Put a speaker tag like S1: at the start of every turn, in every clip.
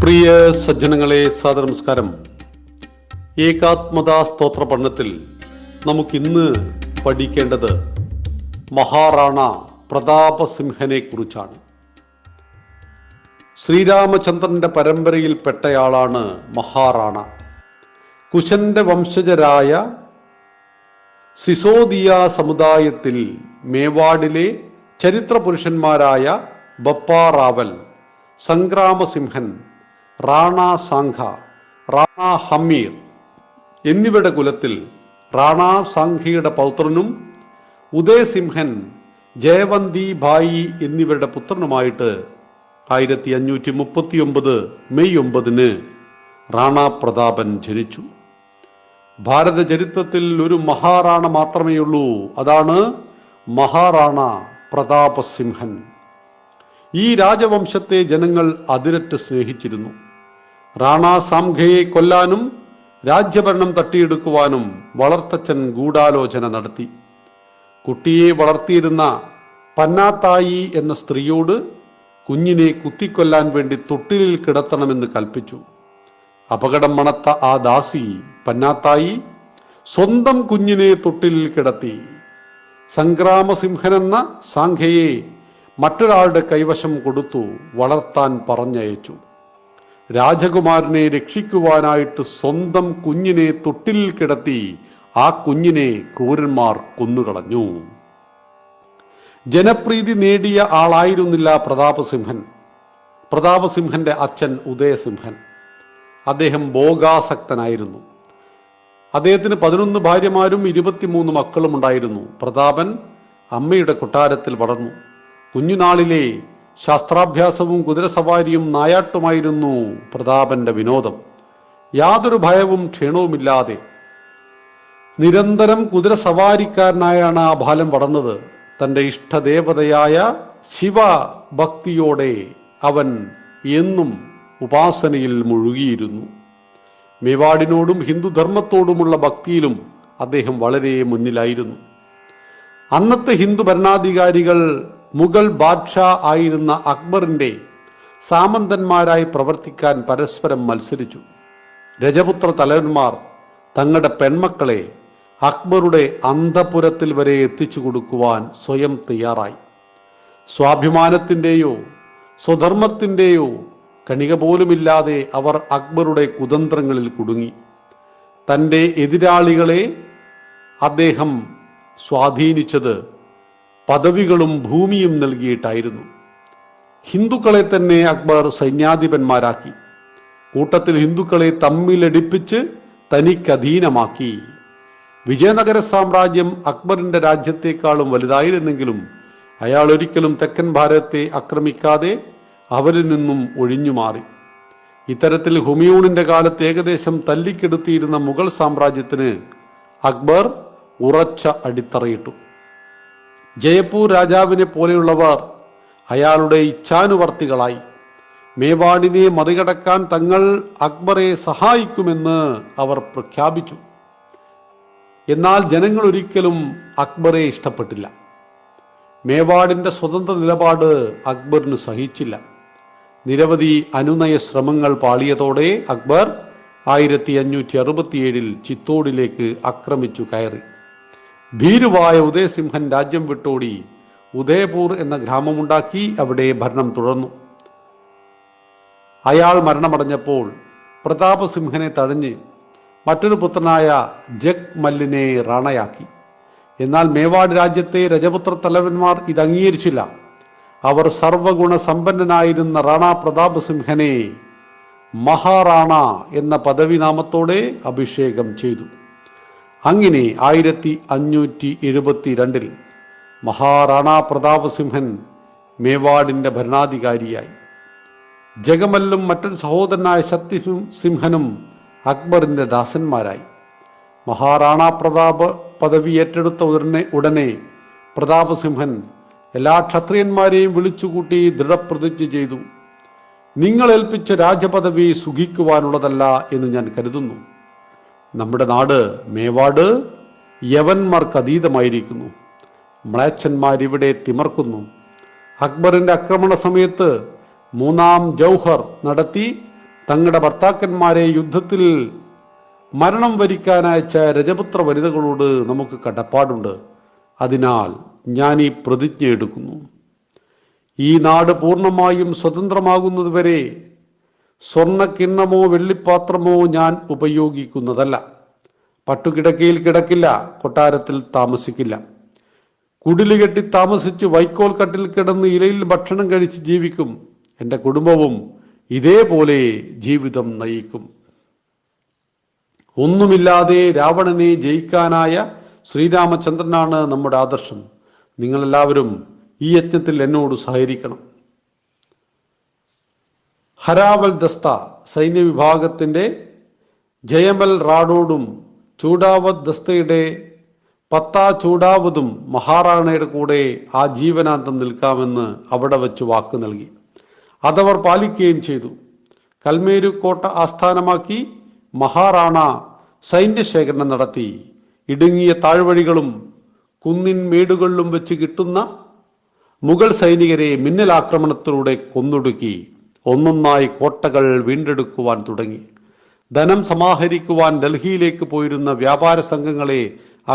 S1: പ്രിയ സജ്ജനങ്ങളെ, സാദരനമസ്കാരം. ഏകാത്മതാ സ്തോത്ര പഠനത്തിൽ നമുക്കിന്ന് പഠിക്കേണ്ടത് മഹാറാണ പ്രതാപസിംഹനെ കുറിച്ചാണ്. ശ്രീരാമചന്ദ്രന്റെ പരമ്പരയിൽപ്പെട്ടയാളാണ് മഹാറാണ. കുശന്റെ വംശജരായ സിസോദിയ സമുദായത്തിൽ മേവാഡിലെ ചരിത്ര പുരുഷന്മാരായ ബപ്പ റാവൽ, സംഗ്രാമസിംഹൻ, റാണ സാംഘ, റാണ ഹമീർ എന്നിവരുടെ കുലത്തിൽ റാണ സാംഘയുടെ പൗത്രനും ഉദയസിംഹൻ, ജയവന്തി ഭായി എന്നിവരുടെ പുത്രനുമായിട്ട് 1539 മെയ് 9 റാണ പ്രതാപൻ ജനിച്ചു. ഭാരത ചരിത്രത്തിൽ ഒരു മഹാറാണ മാത്രമേയുള്ളൂ, അതാണ് മഹാറാണ പ്രതാപസിംഹൻ. ഈ രാജവംശത്തെ ജനങ്ങൾ അതിരറ്റ് സ്നേഹിച്ചിരുന്നു. റാണ സാംഘയെ കൊല്ലാനും രാജ്യഭരണം തട്ടിയെടുക്കുവാനും വളർത്തച്ഛൻ ഗൂഢാലോചന നടത്തി. കുട്ടിയെ വളർത്തിയിരുന്ന പന്നാത്തായി എന്ന സ്ത്രീയോട് കുഞ്ഞിനെ കുത്തിക്കൊല്ലാൻ വേണ്ടി തൊട്ടിലിൽ കിടത്തണമെന്ന് കൽപ്പിച്ചു. അപകടം മണത്ത ആ ദാസി പന്നാത്തായി സ്വന്തം കുഞ്ഞിനെ തൊട്ടിലിൽ കിടത്തി. സംഗ്രാമസിംഹനെന്ന സാംഘയെ മറ്റൊരാളുടെ കൈവശം കൊടുത്തു വളർത്താൻ പറഞ്ഞയച്ചു. രാജകുമാരനെ രക്ഷിക്കുവാനായിട്ട് സ്വന്തം കുഞ്ഞിനെ തൊട്ടിലിൽ കിടത്തി ആ കുഞ്ഞിനെ ക്രൂരന്മാർ കൊന്നുകളഞ്ഞു. ജനപ്രീതി നേടിയ ആളായിരുന്നില്ല പ്രതാപസിംഹൻ. പ്രതാപസിംഹന്റെ അച്ഛൻ ഉദയസിംഹൻ, അദ്ദേഹം ഭോഗാസക്തനായിരുന്നു. അദ്ദേഹത്തിന് 11 ഭാര്യമാരും 23 മക്കളും ഉണ്ടായിരുന്നു. പ്രതാപൻ അമ്മയുടെ കൊട്ടാരത്തിൽ വളർന്നു. കുഞ്ഞുനാളിലെ ശാസ്ത്രാഭ്യാസവും കുതിരസവാരിയും നായാട്ടുമായിരുന്നു പ്രതാപന്റെ വിനോദം. യാതൊരു ഭയവും ക്ഷീണവുമില്ലാതെ നിരന്തരം കുതിരസവാരിക്കാരനായാണ് ആ ബാലൻ വളർന്നത്. തൻ്റെ ഇഷ്ടദേവതയായ ശിവഭക്തിയോടെ അവൻ എന്നും ഉപാസനയിൽ മുഴുകിയിരുന്നു. മേവാടിനോടും ഹിന്ദുധർമ്മത്തോടുമുള്ള ഭക്തിയിലും അദ്ദേഹം വളരെ മുന്നിലായിരുന്നു. അന്നത്തെ ഹിന്ദു ഭരണാധികാരികൾ മുഗൾ ബാദ്ഷാ ആയിരുന്ന അക്ബറിന്റെ സാമന്തന്മാരായി പ്രവർത്തിക്കാൻ പരസ്പരം മത്സരിച്ചു. രജപുത്ര തലവന്മാർ തങ്ങളുടെ പെൺമക്കളെ അക്ബറുടെ അന്തപുരത്തിൽ വരെ എത്തിച്ചു കൊടുക്കുവാൻ സ്വയം തയ്യാറായി. സ്വാഭിമാനത്തിൻ്റെയോ സ്വധർമ്മത്തിൻ്റെയോ കണിക പോലുമില്ലാതെ അവർ അക്ബറുടെ കുതന്ത്രങ്ങളിൽ കുടുങ്ങി. തൻ്റെ എതിരാളികളെ അദ്ദേഹം സ്വാധീനിച്ചത് പദവികളും ഭൂമിയും നൽകിയിട്ടായിരുന്നു. ഹിന്ദുക്കളെ തന്നെ അക്ബർ സൈന്യാധിപന്മാരാക്കി. കൂട്ടത്തിൽ ഹിന്ദുക്കളെ തമ്മിലടിപ്പിച്ച് തനിക്കധീനമാക്കി. വിജയനഗര സാമ്രാജ്യം അക്ബറിന്റെ രാജ്യത്തെക്കാളും വലുതായിരുന്നെങ്കിലും അയാൾ ഒരിക്കലും തെക്കൻ ഭാരതത്തെ ആക്രമിക്കാതെ അവരിൽ നിന്നും ഒഴിഞ്ഞുമാറി. ഇത്തരത്തിൽ ഹുമയൂണിന്റെ കാലത്ത് ഏകദേശം തല്ലിക്കെടുത്തിയിരുന്ന മുഗൾ സാമ്രാജ്യത്തിന് അക്ബർ ഉറച്ച അടിത്തറയിട്ടു. ജയപ്പൂർ രാജാവിനെ പോലെയുള്ളവർ അയാളുടെ ഇച്ഛാനുവർത്തികളായി. മേവാടിനെ മറികടക്കാൻ തങ്ങൾ അക്ബറെ സഹായിക്കുമെന്ന് അവർ പ്രഖ്യാപിച്ചു. എന്നാൽ ജനങ്ങൾ ഒരിക്കലും അക്ബറെ ഇഷ്ടപ്പെട്ടില്ല. മേവാടിന്റെ സ്വതന്ത്ര നിലപാട് അക്ബറിന് സഹിച്ചില്ല. നിരവധി അനുനയ ശ്രമങ്ങൾ പാളിയതോടെ അക്ബർ 1567 ചിത്തോടിലേക്ക് ആക്രമിച്ചു കയറി. ഭീരുവായ ഉദയസിംഹൻ രാജ്യം വിട്ടോടി ഉദയപൂർ എന്ന ഗ്രാമമുണ്ടാക്കി അവിടെ ഭരണം തുടർന്നു. അയാൾ മരണമടഞ്ഞപ്പോൾ പ്രതാപസിംഹനെ തഴഞ്ഞ് മറ്റൊരു പുത്രനായ ജഗ് മല്ലിനെ റാണയാക്കി. എന്നാൽ മേവാഡ് രാജ്യത്തെ രജപുത്ര തലവന്മാർ ഇത് അംഗീകരിച്ചില്ല. അവർ സർവഗുണ സമ്പന്നനായിരുന്ന റാണ പ്രതാപസിംഹനെ മഹാറാണ എന്ന പദവിനാമത്തോടെ അഭിഷേകം ചെയ്തു. അങ്ങനെ 1572 മഹാറാണ പ്രതാപസിംഹൻ മേവാടിന്റെ ഭരണാധികാരിയായി. ജഗമല്ലും മറ്റൊരു സഹോദരനായ സത്യസിംഹനും അക്ബറിന്റെ ദാസന്മാരായി. മഹാറാണ പ്രതാപ് പദവി ഏറ്റെടുത്ത ഉടനെ പ്രതാപസിംഹൻ എല്ലാ ക്ഷത്രിയന്മാരെയും വിളിച്ചുകൂട്ടി ദൃഢപ്രതിജ്ഞ ചെയ്തു. നിങ്ങൾ ഏൽപ്പിച്ച രാജപദവി സുഖിക്കുവാനുള്ളതല്ല എന്ന് ഞാൻ കരുതുന്നു. നമ്മുടെ നാട് മേവാട് യവന്മാർക്ക് അതീതമായിരിക്കുന്നു. മ്ലേച്ഛന്മാരിവിടെ തിമർക്കുന്നു. അക്ബറിന്റെ ആക്രമണ സമയത്ത് 3-ാം ജൗഹർ നടത്തി തങ്ങളുടെ ഭർത്താക്കന്മാരെ യുദ്ധത്തിൽ മരണം വരിക്കാനയച്ച രജപുത്ര വനിതകളോട് നമുക്ക് കടപ്പാടുണ്ട്. അതിനാൽ ഞാൻ ഈ പ്രതിജ്ഞ എടുക്കുന്നു: ഈ നാട് പൂർണ്ണമായും സ്വതന്ത്രമാകുന്നതുവരെ സ്വർണ്ണ കിണ്ണമോ വെള്ളിപ്പാത്രമോ ഞാൻ ഉപയോഗിക്കുന്നതല്ല. പട്ടുകിടക്കയിൽ കിടക്കില്ല, കൊട്ടാരത്തിൽ താമസിക്കില്ല, കുടില് കെട്ടി താമസിച്ച് വൈക്കോൽ കട്ടിൽ കിടന്ന് ഇലയിൽ ഭക്ഷണം കഴിച്ച് ജീവിക്കും. എൻ്റെ കുടുംബവും ഇതേപോലെ ജീവിതം നയിക്കും. ഒന്നുമില്ലാതെ രാവണനെ ജയിക്കാനായ ശ്രീരാമചന്ദ്രനാണ് നമ്മുടെ ആദർശം. നിങ്ങളെല്ലാവരും ഈ യജ്ഞത്തിൽ എന്നോട് സഹകരിക്കണം. ഹരാവൽ ദസ്ത സൈന്യവിഭാഗത്തിൻ്റെ ജയമൽ റാഡോടും ചൂഡാവത് ദസ്തയുടെ പത്താ ചൂഡാവതും മഹാറാണയുടെ കൂടെ ആ ജീവനാന്തം നിൽക്കാമെന്ന് അവിടെ വച്ച് വാക്ക് നൽകി. അതവർ പാലിക്കുകയും ചെയ്തു. കൽമേരു കോട്ട ആസ്ഥാനമാക്കി മഹാറാണ സൈന്യശേഖരണം നടത്തി. ഇടുങ്ങിയ താഴ്വഴികളും കുന്നിൻ മേടുകളിലും വെച്ച് കിട്ടുന്ന മുഗൾ സൈനികരെ മിന്നലാക്രമണത്തിലൂടെ കൊന്നൊടുക്കി. ഒന്നൊന്നായി കോട്ടകൾ വീണ്ടെടുക്കുവാൻ തുടങ്ങി. ധനം സമാഹരിക്കുവാൻ ഡൽഹിയിലേക്ക് പോയിരുന്ന വ്യാപാര സംഘങ്ങളെ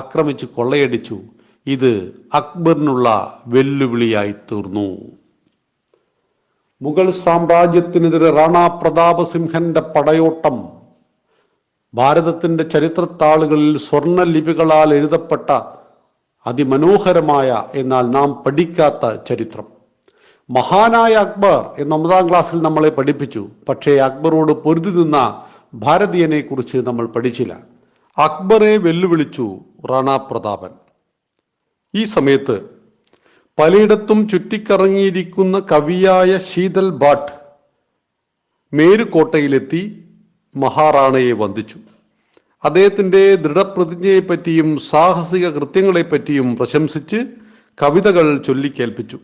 S1: ആക്രമിച്ച് കൊള്ളയടിച്ചു. ഇത് അക്ബറിനുള്ള വെല്ലുവിളിയായി തീർന്നു. മുഗൾ സാമ്രാജ്യത്തിനെതിരെ റാണ പ്രതാപസിംഹന്റെ പടയോട്ടം ഭാരതത്തിന്റെ ചരിത്രത്താളുകളിൽ സ്വർണ്ണ ലിപികളാൽ എഴുതപ്പെട്ട അതിമനോഹരമായ എന്നാൽ നാം പഠിക്കാത്ത ചരിത്രം. മഹാനായ അക്ബർ എന്ന് 9ാം ക്ലാസ്സിൽ നമ്മളെ പഠിപ്പിച്ചു. പക്ഷേ അക്ബറോട് പൊരുതി നിന്ന ഭാരതീയനെ കുറിച്ച് നമ്മൾ പഠിച്ചില്ല. അക്ബറെ വെല്ലുവിളിച്ചു റാണ പ്രതാപൻ. ഈ സമയത്ത് പലയിടത്തും ചുറ്റിക്കറങ്ങിയിരിക്കുന്ന കവിയായ ശീതൽ ഭാട്ട് മേരുകോട്ടയിലെത്തി മഹാറാണയെ വന്ദിച്ചു. അദ്ദേഹത്തിൻ്റെ ദൃഢപ്രതിജ്ഞയെപ്പറ്റിയും സാഹസിക കൃത്യങ്ങളെപ്പറ്റിയും പ്രശംസിച്ച് കവിതകൾ ചൊല്ലിക്കേൽപ്പിച്ചു.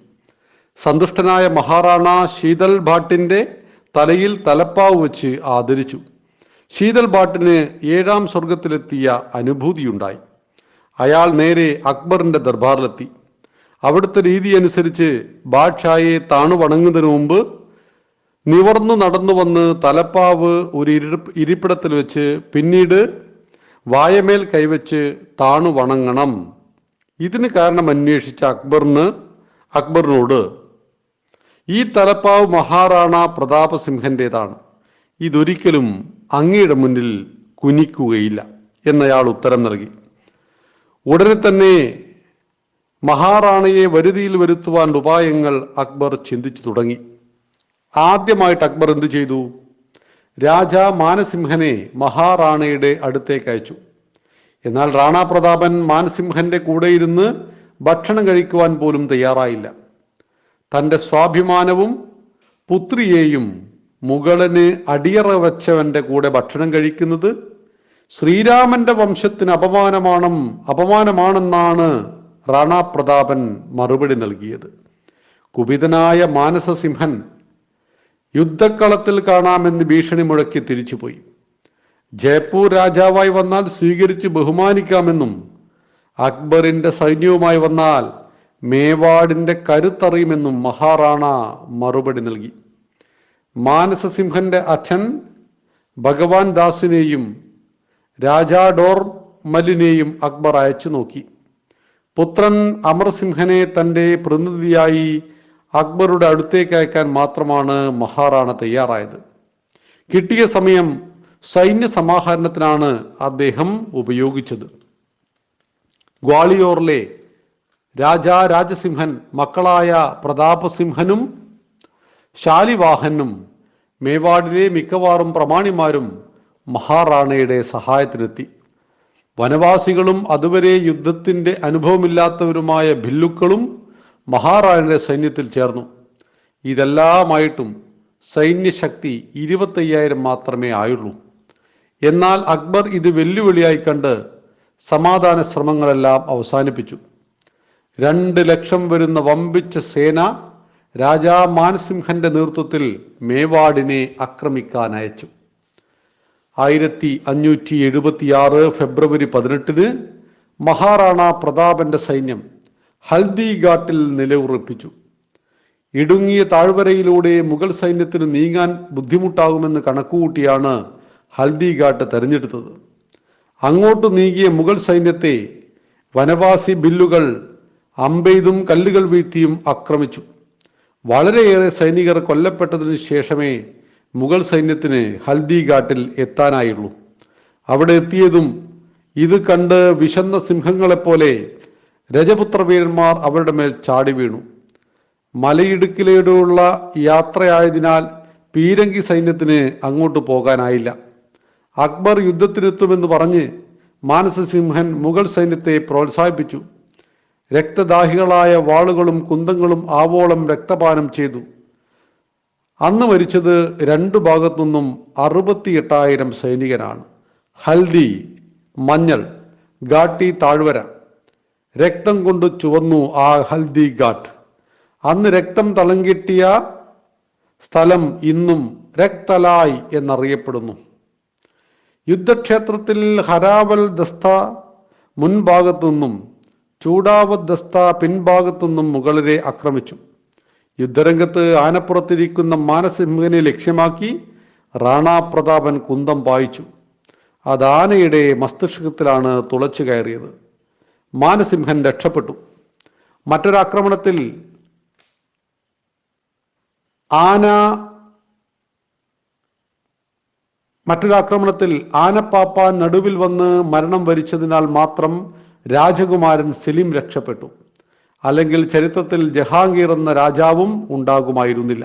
S1: സന്തുഷ്ടനായ മഹാറാണ ശീതൽ ഭാട്ടിൻ്റെ തലയിൽ തലപ്പാവ് വെച്ച് ആദരിച്ചു. ശീതൽ ഭാട്ടിന് 7ാം സ്വർഗത്തിലെത്തിയ അനുഭൂതിയുണ്ടായി. അയാൾ നേരെ അക്ബറിന്റെ ദർബാറിലെത്തി. അവിടുത്തെ രീതി അനുസരിച്ച് ബാദ്ഷായെ താണു വണങ്ങുന്നതിന് മുമ്പ് നിവർന്നു നടന്നു വന്ന് തലപ്പാവ് ഒരു ഇരിപ്പിടത്തിൽ വെച്ച് പിന്നീട് വായമേൽ കൈവച്ച് താണു വണങ്ങണം. ഇതിന് കാരണം അന്വേഷിച്ച അക്ബറിനോട് ഈ തലപ്പാവ് മഹാറാണ പ്രതാപസിംഹന്റേതാണ്, ഇതൊരിക്കലും അങ്ങയുടെ മുന്നിൽ കുനിക്കുകയില്ല എന്നയാൾ ഉത്തരം നൽകി. ഉടനെ തന്നെ മഹാറാണയെ വരുതിയിൽ വരുത്തുവാൻ ഉപായങ്ങൾ അക്ബർ ചിന്തിച്ചു തുടങ്ങി. ആദ്യമായിട്ട് അക്ബർ എന്തു ചെയ്തു? രാജാ മാനസിംഹനെ മഹാറാണയുടെ അടുത്തേക്ക് അയച്ചു. എന്നാൽ റാണ പ്രതാപൻ മാനസിംഹന്റെ കൂടെ ഇരുന്ന് ഭക്ഷണം കഴിക്കുവാൻ പോലും തയ്യാറായില്ല. തൻ്റെ സ്വാഭിമാനവും പുത്രിയെയും മുഗളന് അടിയറ വച്ചവന്റെ കൂടെ ഭക്ഷണം കഴിക്കുന്നത് ശ്രീരാമന്റെ വംശത്തിന് അപമാനമാണെന്നാണ് റാണ പ്രതാപൻ മറുപടി നൽകിയത്. കുപിതനായ മാനസസിംഹൻ യുദ്ധക്കളത്തിൽ കാണാമെന്ന് ഭീഷണി മുഴക്കി തിരിച്ചുപോയി. ജയ്പൂർ രാജാവായി വന്നാൽ സ്വീകരിച്ച് ബഹുമാനിക്കാമെന്നും അക്ബറിന്റെ സൈന്യവുമായി വന്നാൽ മേവാടിന്റെ കരുത്തറിയുമെന്നും മഹാറാണ മറുപടി നൽകി. മാനസസിംഹന്റെ അച്ഛൻ ഭഗവാൻ ദാസിനെയും രാജാ ഡോർമലിനെയും അക്ബർ അയച്ചു നോക്കി. പുത്രൻ അമർസിംഹനെ തൻ്റെ പ്രതിനിധിയായി അക്ബറുടെ അടുത്തേക്ക് അയക്കാൻ മാത്രമാണ് മഹാറാണ തയ്യാറായത്. കിട്ടിയ സമയം സൈന്യ സമാഹരണത്തിനാണ് അദ്ദേഹം ഉപയോഗിച്ചത്. ഗ്വാളിയോറിലെ രാജസിംഹൻ മക്കളായ പ്രതാപസിംഹനും ശാലിവാഹനും മേവാഡിലെ മിക്കവാറും പ്രമാണിമാരും മഹാറാണയുടെ സഹായത്തിനെത്തി. വനവാസികളും അതുവരെ യുദ്ധത്തിന്റെ അനുഭവമില്ലാത്തവരുമായ ഭില്ലുക്കളും മഹാറാണയുടെ സൈന്യത്തിൽ ചേർന്നു. ഇതെല്ലാമായിട്ടും സൈന്യശക്തി 25,000 മാത്രമേ ആയുള്ളൂ. എന്നാൽ അക്ബർ ഇത് വെല്ലുവിളിയായി കണ്ട് സമാധാന ശ്രമങ്ങളെല്ലാം അവസാനിപ്പിച്ചു. 2 ലക്ഷം വരുന്ന വമ്പിച്ച സേന രാജാ മാനസിംഹന്റെ നേതൃത്വത്തിൽ മേവാഡിനെ ആക്രമിക്കാൻ അയച്ചു. 1576 ഫെബ്രുവരി 18 മഹാറാണ പ്രതാപന്റെ സൈന്യം ഹൽദി ഘാട്ടിൽ നിലയുറപ്പിച്ചു. ഇടുങ്ങിയ താഴ്വരയിലൂടെ മുഗൾ സൈന്യത്തിന് നീങ്ങാൻ ബുദ്ധിമുട്ടാകുമെന്ന് കണക്കുകൂട്ടിയാണ് ഹൽദിഘാട്ട് തെരഞ്ഞെടുത്തത്. അങ്ങോട്ട് നീങ്ങിയ മുഗൾ സൈന്യത്തെ വനവാസി ബില്ലുകൾ അമ്പെയ്തും കല്ലുകൾ വീഴ്ത്തിയും ആക്രമിച്ചു. വളരെയേറെ സൈനികർ കൊല്ലപ്പെട്ടതിനു ശേഷമേ മുഗൾ സൈന്യത്തിന് ഹൽദിഘാട്ടിൽ എത്താനായുള്ളൂ. അവിടെ എത്തിയതും ഇത് കണ്ട് വിശന്ന സിംഹങ്ങളെപ്പോലെ രജപുത്ര വീരന്മാർ അവരുടെ മേൽ ചാടി വീണു. മലയിടുക്കിലൂടെയുള്ള യാത്രയായതിനാൽ പീരങ്കി സൈന്യത്തിന് അങ്ങോട്ട് പോകാനായില്ല. അക്ബർ യുദ്ധത്തിനെത്തുമെന്ന് പറഞ്ഞ് മാനസസിംഹൻ മുഗൾ സൈന്യത്തെ പ്രോത്സാഹിപ്പിച്ചു. രക്തദാഹികളായ വാളുകളും കുന്തങ്ങളും ആവോളം രക്തപാനം ചെയ്തു. അന്ന് മരിച്ചത് രണ്ടു ഭാഗത്തുനിന്നും 68,000 സൈനികരാണ്. ഹൽദി മഞ്ഞൾ, ഘാട്ടി താഴ്വര, രക്തം കൊണ്ട് ചുവന്നു ആ ഹൽദി ഘാട്ട്. അന്ന് രക്തം തളങ്കിട്ടിയ സ്ഥലം ഇന്നും രക്തലായ് എന്നറിയപ്പെടുന്നു. യുദ്ധക്ഷേത്രത്തിൽ ഹരാവൽ ദസ്ത മുൻഭാഗത്തു നിന്നും ചൂടാവത് ദസ്ത പിൻഭാഗത്തു നിന്നും മുഗളരെ ആക്രമിച്ചു. യുദ്ധരംഗത്ത് ആനപ്പുറത്തിരിക്കുന്ന മാനസിംഹനെ ലക്ഷ്യമാക്കി റാണാ പ്രതാപൻ കുന്തം പായിച്ചു. അത് ആനയുടെ മസ്തിഷ്കത്തിലാണ് തുളച്ചു കയറിയത്. മാനസിംഹൻ രക്ഷപ്പെട്ടു. മറ്റൊരാക്രമണത്തിൽ ആനപ്പാപ്പാൻ നടുവിൽ വന്ന് മരണം വരിച്ചതിനാൽ മാത്രം രാജകുമാരൻ സലീം രക്ഷപ്പെട്ടു. അല്ലെങ്കിൽ ചരിത്രത്തിൽ ജഹാംഗീർ എന്ന രാജാവും ഉണ്ടാകുമായിരുന്നില്ല.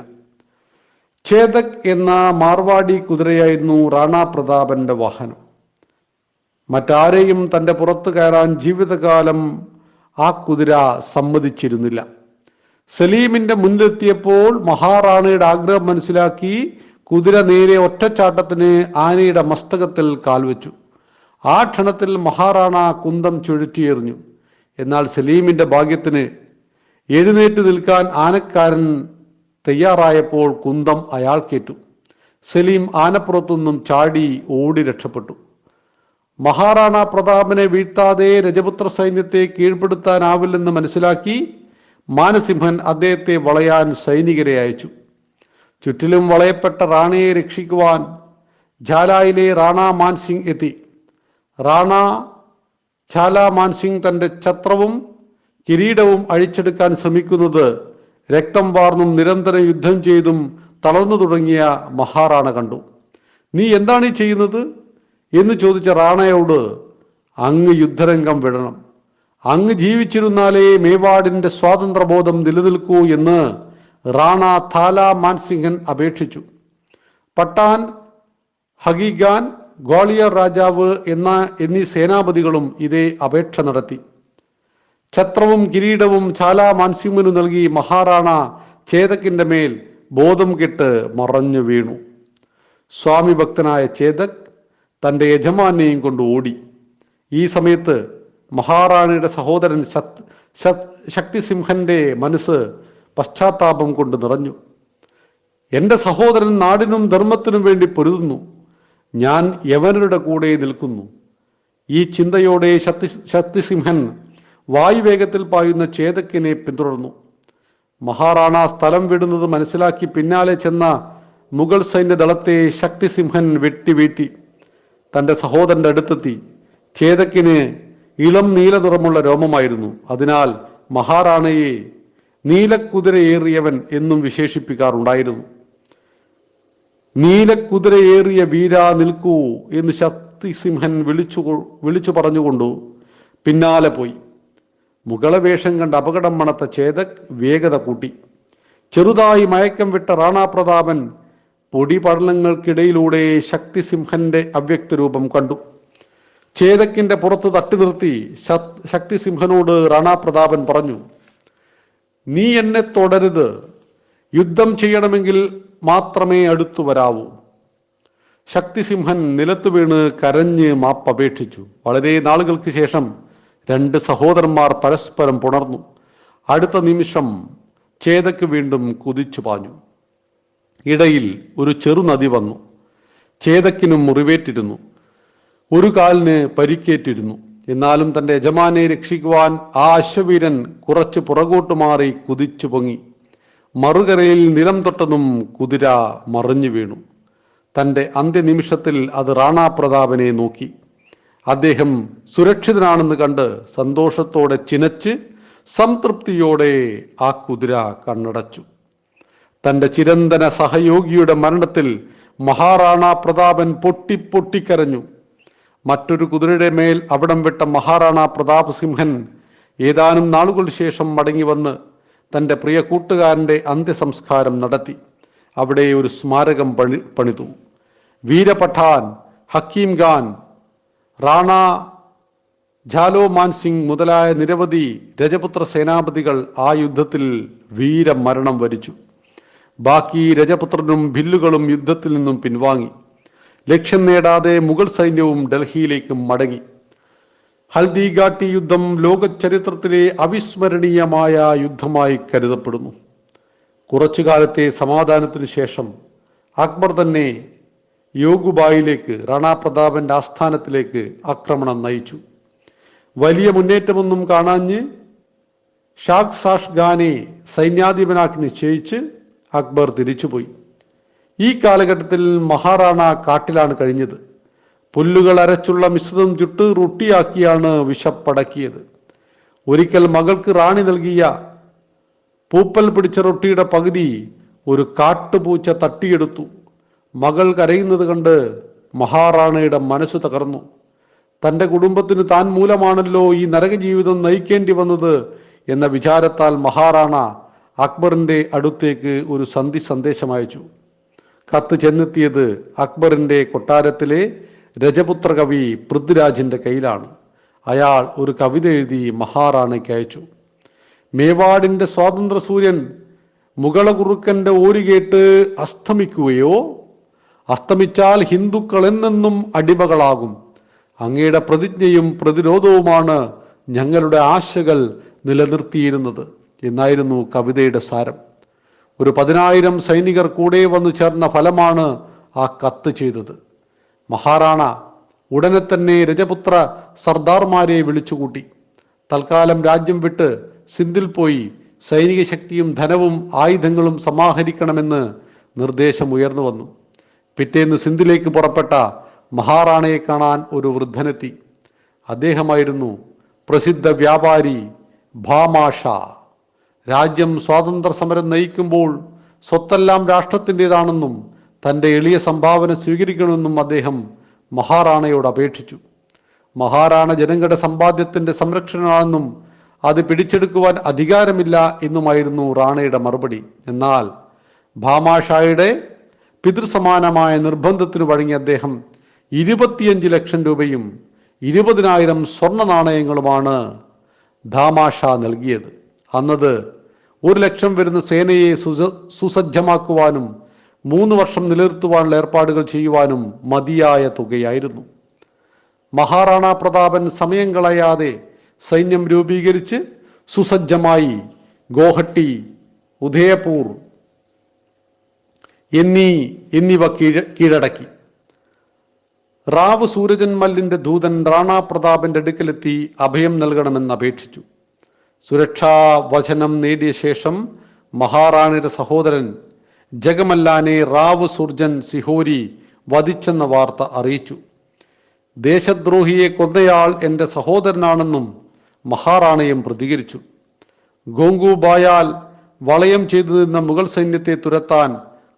S1: ചേതക് എന്ന മാർവാടി കുതിരയായിരുന്നു റാണാ പ്രതാപന്റെ വാഹനം. മറ്റാരെയും തൻ്റെ പുറത്തു കയറാൻ ജീവിതകാലം ആ കുതിര സമ്മതിച്ചിരുന്നില്ല. സലീമിന്റെ മുന്നിലെത്തിയപ്പോൾ മഹാറാണയുടെ ആഗ്രഹം മനസ്സിലാക്കി കുതിര നേരെ ഒറ്റച്ചാട്ടത്തിന് ആനയുടെ മസ്തകത്തിൽ കാൽവെച്ചു. ആ ക്ഷണത്തിൽ മഹാറാണ കുന്തം ചുഴറ്റിയെറിഞ്ഞു. എന്നാൽ സലീമിന്റെ ഭാഗ്യത്തിന് എഴുന്നേറ്റ് നിൽക്കാൻ ആനക്കാരൻ തയ്യാറായപ്പോൾ കുന്തം അയാൾക്കേറ്റു. സലീം ആനപ്പുറത്തുനിന്നും ചാടി ഓടി രക്ഷപ്പെട്ടു. മഹാറാണ പ്രതാപനെ വീഴ്ത്താതെ രജപുത്ര സൈന്യത്തെ കീഴ്പ്പെടുത്താനാവില്ലെന്ന് മനസ്സിലാക്കി മാനസിംഹൻ അദ്ദേഹത്തെ വളയാൻ സൈനികരെ അയച്ചു. ചുറ്റിലും വളയപ്പെട്ട റാണയെ രക്ഷിക്കുവാൻ ഝാലായിലെ റാണ മാൻസിംഗ് എത്തി. റാണ ഝാല മാൻസിംഗ് തൻ്റെ ഛത്രവും കിരീടവും അഴിച്ചെടുക്കാൻ ശ്രമിക്കുന്നത് രക്തം വാർന്നും നിരന്തരം യുദ്ധം ചെയ്തും തളർന്നു തുടങ്ങിയ മഹാറാണ കണ്ടു. നീ എന്താണ് ഈ ചെയ്യുന്നത് എന്ന് ചോദിച്ച റാണയോട്, അങ്ങ് യുദ്ധരംഗം വിടണം, അങ്ങ് ജീവിച്ചിരുന്നാലേ മേവാടിന്റെ സ്വാതന്ത്ര്യബോധം നിലനിൽക്കൂ എന്ന് റാണ താല മാൻസിംഹൻ അപേക്ഷിച്ചു. പട്ടാൻ, ഹഗീഖാൻ, ഗ്വാളിയർ രാജാവ് എന്നീ സേനാപതികളും ഇതേ അപേക്ഷ നടത്തി. ഛത്രവും കിരീടവും ഝാല മാൻസിംഹനു നൽകി മഹാറാണ ചേതക്കിന്റെ മേൽ ബോധം കെട്ട് മറഞ്ഞു വീണു. സ്വാമി ഭക്തനായ ചേതക് തൻ്റെ യജമാനെയും കൊണ്ട് ഓടി. ഈ സമയത്ത് മഹാറാണിയുടെ സഹോദരൻ ശക്തിസിംഹന്റെ മനസ്സ് പശ്ചാത്താപം കൊണ്ട് നിറഞ്ഞു. എൻ്റെ സഹോദരൻ നാടിനും ധർമ്മത്തിനും വേണ്ടി പൊരുതുന്നു, ഞാൻ യവനരുടെ കൂടെ നിൽക്കുന്നു. ഈ ചിന്തയോടെ ശക്തിസിംഹൻ വായുവേഗത്തിൽ പായുന്ന ചേതക്കിനെ പിന്തുടർന്നു. മഹാറാണ സ്ഥലം വിടുന്നത് മനസ്സിലാക്കി പിന്നാലെ ചെന്ന മുഗൾ സൈന്യദളത്തെ ശക്തിസിംഹൻ വെട്ടി. തൻ്റെ സഹോദരന്റെ അടുത്തെത്തി. ചേതക്കിന് ഇളം നീല നിറമുള്ള രോമമായിരുന്നു. അതിനാൽ മഹാറാണയെ നീലക്കുതിരയേറിയവൻ എന്നും വിശേഷിപ്പിക്കാറുണ്ടായിരുന്നു. നീലക്കുതിരയേറിയ വീര നിൽക്കൂ എന്ന് ശക്തിസിംഹൻ വിളിച്ചു പറഞ്ഞുകൊണ്ടു പിന്നാലെ പോയി. മുഗളവേഷം കണ്ട് അപകടം മണത്ത ചേതക് വേഗത കൂട്ടി. ചെറുതായി മയക്കം വിട്ട റാണാ പ്രതാപൻ പൊടിപടലങ്ങൾക്കിടയിലൂടെ ശക്തിസിംഹന്റെ അവ്യക്തരൂപം കണ്ടു. ചേതക്കിന്റെ പുറത്ത് തട്ടി നിർത്തി ശക്തിസിംഹനോട് റാണാ പ്രതാപൻ പറഞ്ഞു, നീ എന്നെ തൊടരുത്, യുദ്ധം ചെയ്യണമെങ്കിൽ മാത്രമേ അടുത്തു വരാവൂ. ശക്തിസിംഹൻ നിലത്തു വീണ് കരഞ്ഞ് മാപ്പപേക്ഷിച്ചു. വളരെ നാളുകൾക്ക് ശേഷം രണ്ട് സഹോദരന്മാർ പരസ്പരം പുണർന്നു. അടുത്ത നിമിഷം ചേതക്ക് വീണ്ടും കുതിച്ചു പാഞ്ഞു. ഇടയിൽ ഒരു ചെറുനദി വന്നു. ചേതക്കിനും മുറിവേറ്റിരുന്നു, ഒരു കാലിന് പരിക്കേറ്റിരുന്നു. എന്നാലും തൻ്റെ യജമാനെ രക്ഷിക്കുവാൻ ആ അശ്വവീരൻ കുറച്ച് പുറകോട്ട് മാറി കുതിച്ചു പൊങ്ങി. മറുകരയിൽ നിലം തൊട്ടതും കുതിര മറിഞ്ഞു വീണു. തൻ്റെ അന്ത്യനിമിഷത്തിൽ അത് റാണാ പ്രതാപനെ നോക്കി. അദ്ദേഹം സുരക്ഷിതനാണെന്ന് കണ്ട് സന്തോഷത്തോടെ ചിനച്ച് സംതൃപ്തിയോടെ ആ കുതിര കണ്ണടച്ചു. തൻ്റെ ചിരന്തന സഹയോഗിയുടെ മരണത്തിൽ മഹാറാണാ പ്രതാപൻ പൊട്ടിക്കരഞ്ഞു. മറ്റൊരു കുതിരയുടെ മേൽ അവിടം വിട്ട മഹാറാണാ പ്രതാപ് സിംഹൻ ഏതാനും നാളുകൾക്ക് ശേഷം മടങ്ങി വന്ന് തൻ്റെ പ്രിയ കൂട്ടുകാരൻ്റെ അന്ത്യസംസ്കാരം നടത്തി. അവിടെ ഒരു സ്മാരകം പണിതു. വീരപഠാൻ, ഹക്കീം ഖാൻ, റാണ ജാലോ മാൻസിംഗ് മുതലായ നിരവധി രജപുത്ര സേനാപതികൾ ആ യുദ്ധത്തിൽ വീരമരണം വരിച്ചു. ബാക്കി രജപുത്രനും ഭില്ലുകളും യുദ്ധത്തിൽ നിന്നും പിൻവാങ്ങി. ലക്ഷ്യം നേടാതെ മുഗൾ സൈന്യവും ഡൽഹിയിലേക്ക് മടങ്ങി. ഹൽദി ഘാട്ടി യുദ്ധം ലോക ചരിത്രത്തിലെ അവിസ്മരണീയമായ യുദ്ധമായി കരുതപ്പെടുന്നു. കുറച്ചു കാലത്തെ സമാധാനത്തിനു ശേഷം അക്ബർ തന്നെ യോഗുബായിലേക്ക്, റാണാ പ്രതാപന്റെ ആസ്ഥാനത്തിലേക്ക് ആക്രമണം നയിച്ചു. വലിയ മുന്നേറ്റമൊന്നും കാണാഞ്ഞ് ഷാഖ് ഖാനെ സൈന്യാധിപനാക്കി നിശ്ചയിച്ച് അക്ബർ തിരിച്ചുപോയി. ഈ കാലഘട്ടത്തിൽ മഹാറാണ കാട്ടിലാണ് കഴിഞ്ഞത്. പുല്ലുകൾ അരച്ചുള്ള മിശ്രിതം ചുട്ട് റൊട്ടിയാക്കിയാണ് വിശപ്പടക്കിയത്. ഒരിക്കൽ മകൾക്ക് റാണി നൽകിയ പൂപ്പൽ പിടിച്ച റൊട്ടിയുടെ പകുതി ഒരു കാട്ടുപൂച്ച തട്ടിയെടുത്തു. മകൾ കരയുന്നത് കണ്ട് മഹാറാണയുടെ മനസ്സ് തകർന്നു. തൻ്റെ കുടുംബത്തിന് താൻ മൂലമാണല്ലോ ഈ നരകജീവിതം നയിക്കേണ്ടി വന്നത് എന്ന വിചാരത്താൽ മഹാറാണ അക്ബറിന്റെ അടുത്തേക്ക് ഒരു സന്ദേശം അയച്ചു. കത്ത് ചെന്നെത്തിയത് അക്ബറിന്റെ കൊട്ടാരത്തിലെ രജപുത്ര കവി പൃഥ്വിരാജിന്റെ കയ്യിലാണ്. അയാൾ ഒരു കവിത എഴുതി മഹാറാണയ്ക്ക് അയച്ചു. മേവാടിന്റെ സ്വാതന്ത്ര്യ സൂര്യൻ മുഗളകുറുക്കന്റെ ഓരി കേട്ട് അസ്തമിക്കുകയോ? അസ്തമിച്ചാൽ ഹിന്ദുക്കൾ എന്നെന്നും അടിമകളാകും. അങ്ങയുടെ പ്രതിജ്ഞയും പ്രതിരോധവുമാണ് ഞങ്ങളുടെ ആശകൾ നിലനിർത്തിയിരുന്നത് എന്നായിരുന്നു കവിതയുടെ സാരം. ഒരു 10,000 സൈനികർ കൂടെ വന്നു ചേർന്ന ഫലമാണ് ആ കത്ത് ചെയ്തത്. മഹാറാണ ഉടനെ തന്നെ രജപുത്ര സർദാർമാരെ വിളിച്ചുകൂട്ടി. തൽക്കാലം രാജ്യം വിട്ട് സിന്ധിൽ പോയി സൈനിക ശക്തിയും ധനവും ആയുധങ്ങളും സമാഹരിക്കണമെന്ന് നിർദ്ദേശം ഉയർന്നു വന്നു. പിറ്റേന്ന് സിന്ധിലേക്ക് പുറപ്പെട്ട മഹാറാണയെ കാണാൻ ഒരു വൃദ്ധനെത്തി. അദ്ദേഹമായിരുന്നു പ്രസിദ്ധ വ്യാപാരി ഭാമാഷ. രാജ്യം സ്വാതന്ത്ര്യ സമരം നയിക്കുമ്പോൾ സ്വത്തെല്ലാം രാഷ്ട്രത്തിൻ്റെതാണെന്നും തൻ്റെ എളിയ സംഭാവന സ്വീകരിക്കണമെന്നും അദ്ദേഹം മഹാറാണയോട് അപേക്ഷിച്ചു. മഹാറാണ ജനങ്ങളുടെ സമ്പാദ്യത്തിൻ്റെ സംരക്ഷണമാണെന്നും അത് പിടിച്ചെടുക്കുവാൻ അധികാരമില്ല എന്നുമായിരുന്നു റാണയുടെ മറുപടി. എന്നാൽ ഭാമാഷായുടെ പിതൃസമാനമായ നിർബന്ധത്തിന് വഴങ്ങി അദ്ദേഹം 25 ലക്ഷം രൂപയും 20,000 സ്വർണ്ണ നാണയങ്ങളുമാണ് ധാമാഷ നൽകിയത്. അന്നത് 1 ലക്ഷം വരുന്ന സേനയെ സുസജ്ജമാക്കുവാനും 3 വർഷം നിലനിർത്തുവാനുള്ള ഏർപ്പാടുകൾ ചെയ്യുവാനും മതിയായ തുകയായിരുന്നു. മഹാറാണ പ്രതാപൻ സമയം കളയാതെ സൈന്യം രൂപീകരിച്ച് സുസജ്ജമായി ഗോഹട്ടി, ഉദയപൂർ എന്നിവ കീഴടക്കി. റാവ് സൂരജൻ മല്ലിന്റെ ദൂതൻ റാണാ പ്രതാപന്റെ അടുക്കലെത്തി അഭയം നൽകണമെന്ന് അപേക്ഷിച്ചു. സുരക്ഷാ വചനം നേടിയ ശേഷം മഹാറാണയുടെ സഹോദരൻ ജഗമല്ലാനെ റാവ് സുർജൻ സിഹോരി വധിച്ചെന്ന വാർത്ത അറിയിച്ചു. ദേശദ്രോഹിയെ കൊന്നയാൾ എൻ്റെ സഹോദരനാണെന്നും മഹാറാണയും പ്രതികരിച്ചു. ഗോംഗു ബായാൽ വളയം ചെയ്തു നിന്ന മുഗൾ സൈന്യത്തെ തുരത്താൻ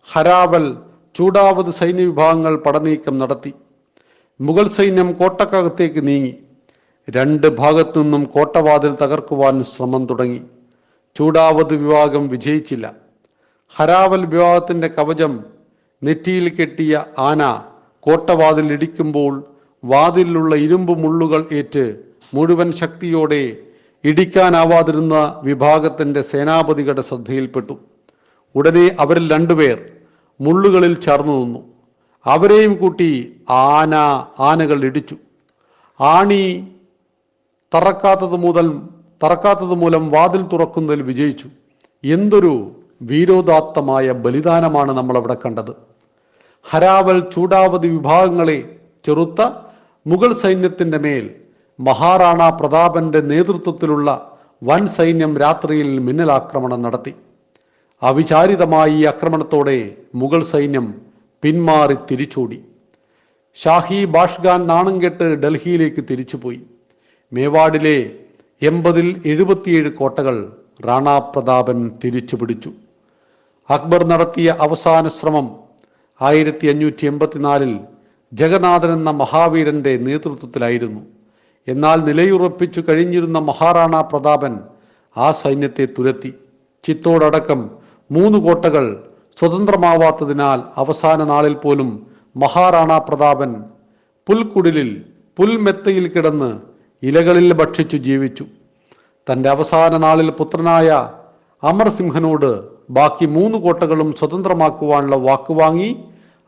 S1: ഹരാവൽ, ചൂടാവത് സൈന്യവിഭാഗങ്ങൾ പടനീക്കം നടത്തി. മുഗൾ സൈന്യം കോട്ടക്കകത്തേക്ക് നീങ്ങി. 2 ഭാഗത്തു നിന്നും കോട്ടവാതിൽ തകർക്കുവാൻ ശ്രമം തുടങ്ങി. ചൂടാവത് വിഭാഗം വിജയിച്ചില്ല. ഹരാവൽ വിഭാഗത്തിന്റെ കവചം നെറ്റിയിൽ കെട്ടിയ ആന കോട്ടവാതിൽ ഇടിക്കുമ്പോൾ വാതിലുള്ള ഇരുമ്പ് മുള്ളുകൾ ഏറ്റ് മുഴുവൻ ശക്തിയോടെ ഇടിക്കാനാവാതിരുന്ന വിഭാഗത്തിന്റെ സേനാപതികളുടെ ശ്രദ്ധയിൽപ്പെട്ടു. ഉടനെ അവരിൽ 2 പേർ മുള്ളുകളിൽ ചേർന്നു നിന്നു. അവരെയും കൂട്ടി ആനകൾ ഇടിച്ചു. ആണി തറക്കാത്തത് മൂലം വാതിൽ തുറക്കുന്നതിൽ വിജയിച്ചു. എന്തൊരു വീരോദാത്തമായ ബലിദാനമാണ് നമ്മൾ അവിടെ കണ്ടത്. ഹരാവൽ, ചൂടാവതി വിഭാഗങ്ങളെ ചെറുത്ത മുഗൾ സൈന്യത്തിന്റെ മേൽ മഹാറാണ പ്രതാപന്റെ നേതൃത്വത്തിലുള്ള വൻ സൈന്യം രാത്രിയിൽ മിന്നലാക്രമണം നടത്തി. അവിചാരിതമായി ഈ ആക്രമണത്തോടെ മുഗൾ സൈന്യം പിന്മാറി തിരിച്ചോടി. ഷാഹി ബാഷ്ഖാൻ നാണം കെട്ട് ഡൽഹിയിലേക്ക് തിരിച്ചുപോയി. മേവാഡിലെ 80-ൽ 77 കോട്ടകൾ റാണാ പ്രതാപൻ തിരിച്ചുപിടിച്ചു. അക്ബർ നടത്തിയ അവസാന ശ്രമം 1584-ൽ ജഗന്നാഥൻ എന്ന മഹാവീരന്റെ നേതൃത്വത്തിലായിരുന്നു. എന്നാൽ നിലയുറപ്പിച്ചു കഴിഞ്ഞിരുന്ന മഹാറാണാ പ്രതാപൻ ആ സൈന്യത്തെ തുരത്തി. ചിത്തോടടക്കം 3 കോട്ടകൾ സ്വതന്ത്രമാവാത്തതിനാൽ അവസാന നാളിൽ പോലും മഹാറാണാ പ്രതാപൻ പുൽക്കുടിലിൽ പുൽമെത്തയിൽ കിടന്ന് ഇലകളിൽ ഭക്ഷിച്ചു ജീവിച്ചു. തൻ്റെ അവസാന നാളിൽ പുത്രനായ അമർസിംഹനോട് ബാക്കി 3 കോട്ടകളും സ്വതന്ത്രമാക്കുവാനുള്ള വാക്കുവാങ്ങി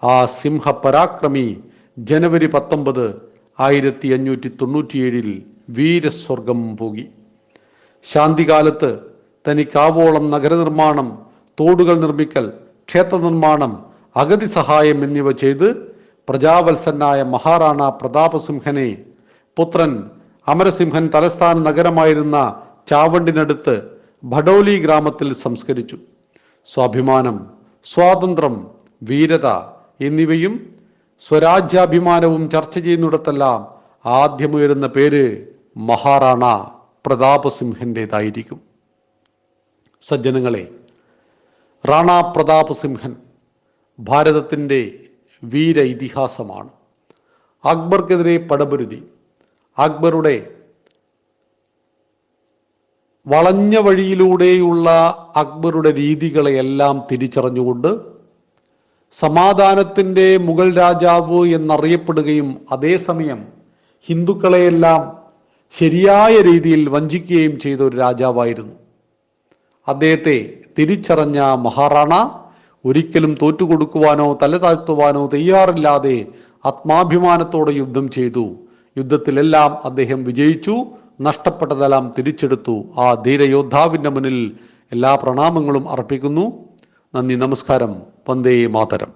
S1: ആ സിംഹപരാക്രമി ജനുവരി 19, 1597-ൽ വീരസ്വർഗം പോകി. ശാന്തികാലത്ത് തനിക്കാവോളം നഗരനിർമ്മാണം, തോടുകൾ നിർമ്മിക്കൽ, ക്ഷേത്ര നിർമ്മാണം, അഗതി സഹായം എന്നിവ ചെയ്ത് പ്രജാവത്സനായ മഹാറാണ പ്രതാപസിംഹനെ പുത്രൻ അമരസിംഹൻ തലസ്ഥാന നഗരമായിരുന്ന ചാവണ്ടിനടുത്ത് ഭഡോലി ഗ്രാമത്തിൽ സംസ്കരിച്ചു. സ്വാഭിമാനം, സ്വാതന്ത്ര്യം, വീരത എന്നിവയും സ്വരാജ്യാഭിമാനവും ചർച്ച ചെയ്യുന്നിടത്തെല്ലാം ആദ്യമുയരുന്ന പേര് മഹാറാണ പ്രതാപസിംഹൻ്റെതായിരിക്കും. സജ്ജനങ്ങളെ, റാണ പ്രതാപസിംഹൻ ഭാരതത്തിൻ്റെ വീര ഇതിഹാസമാണ്. അക്ബർക്കെതിരെ പടപൊരുതി അക്ബറുടെ വളഞ്ഞ വഴിയിലൂടെയുള്ള അക്ബറുടെ രീതികളെയെല്ലാം തിരിച്ചറിഞ്ഞുകൊണ്ട് സമാധാനത്തിൻ്റെ മുഗൾ രാജാവ് എന്നറിയപ്പെടുകയും അതേസമയം ഹിന്ദുക്കളെയെല്ലാം ശരിയായ രീതിയിൽ വഞ്ചിക്കുകയും ചെയ്ത ഒരു രാജാവായിരുന്നു. അദ്ദേഹത്തെ തിരിച്ചറിഞ്ഞ മഹാറാണ ഒരിക്കലും തോറ്റുകൊടുക്കുവാനോ തലതാഴ്ത്തുവാനോ തയ്യാറില്ലാതെ ആത്മാഭിമാനത്തോടെ യുദ്ധം ചെയ്തു. യുദ്ധത്തിലെല്ലാം അദ്ദേഹം വിജയിച്ചു, നഷ്ടപ്പെട്ടതെല്ലാം തിരിച്ചെടുത്തു. ആ ധീരയോദ്ധാവിൻ്റെ മുന്നിൽ എല്ലാ പ്രണാമങ്ങളും അർപ്പിക്കുന്നു. നന്ദി, നമസ്കാരം. വന്ദേ മാതരം.